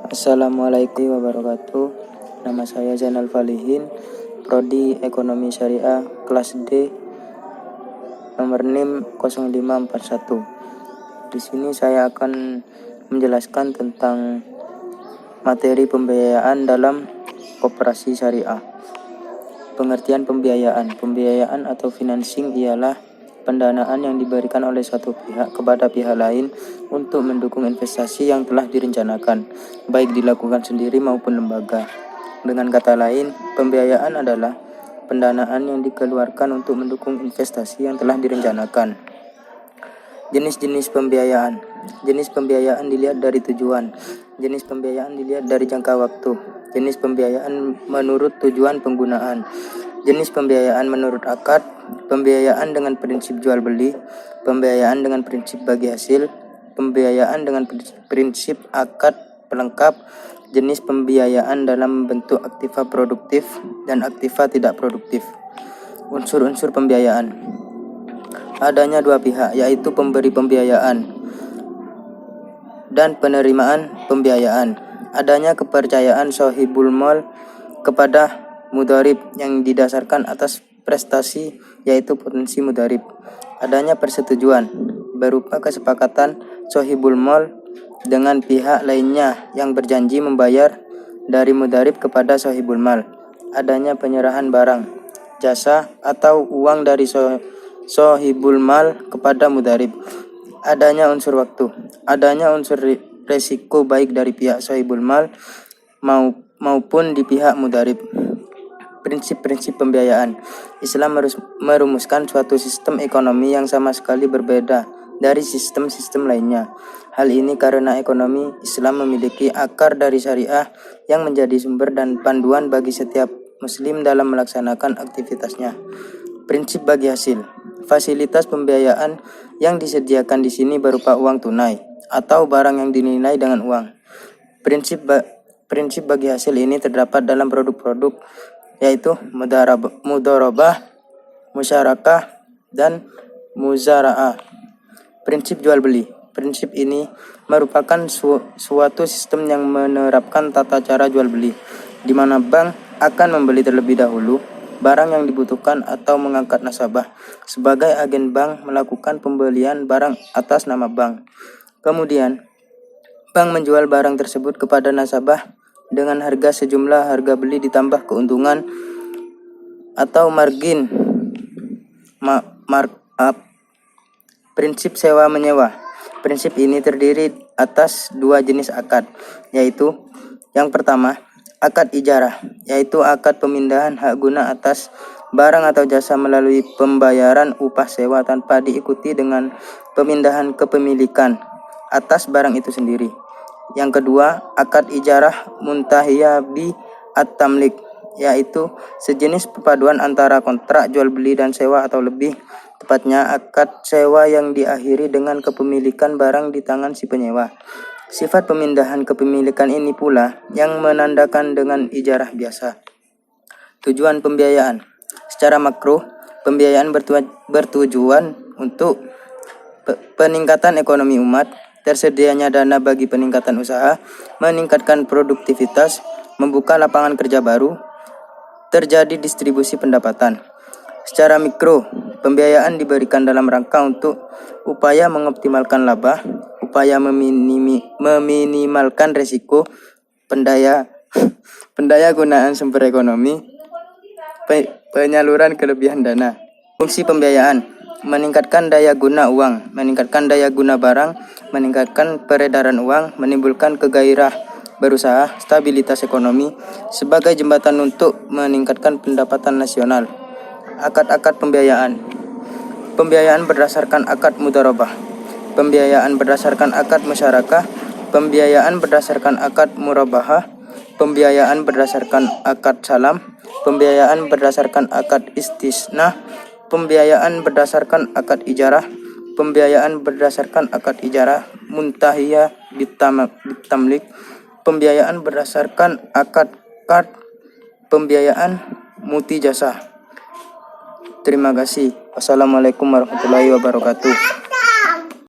Assalamualaikum warahmatullahi wabarakatuh. Nama saya Zainal Falihin, Prodi Ekonomi Syariah, kelas D, nomor NIM 0541. Di sini saya akan menjelaskan tentang materi pembiayaan dalam koperasi syariah. Pengertian pembiayaan. Pembiayaan atau financing ialah pendanaan yang diberikan oleh suatu pihak kepada pihak lain untuk mendukung investasi yang telah direncanakan, baik dilakukan sendiri maupun lembaga. Dengan kata lain, pembiayaan adalah pendanaan yang dikeluarkan untuk mendukung investasi yang telah direncanakan. Jenis-jenis pembiayaan. Jenis pembiayaan dilihat dari tujuan. Jenis pembiayaan dilihat dari jangka waktu. Jenis pembiayaan menurut tujuan penggunaan. Jenis pembiayaan menurut akad, pembiayaan dengan prinsip jual beli, pembiayaan dengan prinsip bagi hasil, pembiayaan dengan prinsip akad pelengkap, jenis pembiayaan dalam bentuk aktiva produktif dan aktiva tidak produktif. Unsur-unsur pembiayaan. Adanya dua pihak, yaitu pemberi pembiayaan dan penerimaan pembiayaan. Adanya kepercayaan sohibul mal kepada mudharib yang didasarkan atas prestasi, yaitu potensi mudharib. Adanya persetujuan berupa kesepakatan sohibul mal dengan pihak lainnya yang berjanji membayar dari mudharib kepada sohibul mal. Adanya penyerahan barang, jasa atau uang dari sohibul mal kepada mudharib. Adanya unsur waktu. Adanya unsur resiko baik dari pihak sohibul mal maupun di pihak mudharib. Prinsip-prinsip pembiayaan. Islam merumuskan suatu sistem ekonomi yang sama sekali berbeda dari sistem-sistem lainnya. Hal ini karena ekonomi Islam memiliki akar dari syariah yang menjadi sumber dan panduan bagi setiap muslim dalam melaksanakan aktivitasnya. Prinsip bagi hasil. Fasilitas pembiayaan yang disediakan di sini berupa uang tunai atau barang yang dinilai dengan uang. Prinsip bagi hasil ini terdapat dalam produk-produk, yaitu mudharabah, musyarakah, dan muzara'ah. Prinsip jual beli. Prinsip ini merupakan suatu sistem yang menerapkan tata cara jual beli, di mana bank akan membeli terlebih dahulu barang yang dibutuhkan atau mengangkat nasabah sebagai agen bank melakukan pembelian barang atas nama bank. Kemudian, bank menjual barang tersebut kepada nasabah dengan harga sejumlah harga beli ditambah keuntungan atau margin markup. Prinsip sewa menyewa. Prinsip ini terdiri atas dua jenis akad, yaitu yang pertama, akad ijarah, yaitu akad pemindahan hak guna atas barang atau jasa melalui pembayaran upah sewa tanpa diikuti dengan pemindahan kepemilikan atas barang itu sendiri. Yang kedua, akad ijarah muntahiyah bi at-tamlik, yaitu sejenis perpaduan antara kontrak jual beli dan sewa atau lebih tepatnya akad sewa yang diakhiri dengan kepemilikan barang di tangan si penyewa. Sifat pemindahan kepemilikan ini pula yang menandakan dengan ijarah biasa. Tujuan pembiayaan. Secara makro, pembiayaan bertujuan untuk peningkatan ekonomi umat, tersedianya dana bagi peningkatan usaha, meningkatkan produktivitas, membuka lapangan kerja baru, terjadi distribusi pendapatan. Secara mikro, pembiayaan diberikan dalam rangka untuk upaya mengoptimalkan laba, upaya meminimalkan risiko, pendaya gunaan sumber ekonomi, penyaluran kelebihan dana. Fungsi pembiayaan: meningkatkan daya guna uang, meningkatkan daya guna barang, meningkatkan peredaran uang, menimbulkan kegairah berusaha, stabilitas ekonomi, sebagai jembatan untuk meningkatkan pendapatan nasional. Akad-akad pembiayaan. Pembiayaan berdasarkan akad mudharabah, pembiayaan berdasarkan akad musyarakah, pembiayaan berdasarkan akad murabahah, pembiayaan berdasarkan akad salam, pembiayaan berdasarkan akad istisnah, pembiayaan berdasarkan akad ijarah, pembiayaan berdasarkan akad ijarah muntahiyah bitamlik, pembiayaan berdasarkan akad qard, pembiayaan multi jasa. Terima kasih. Wassalamualaikum warahmatullahi wabarakatuh.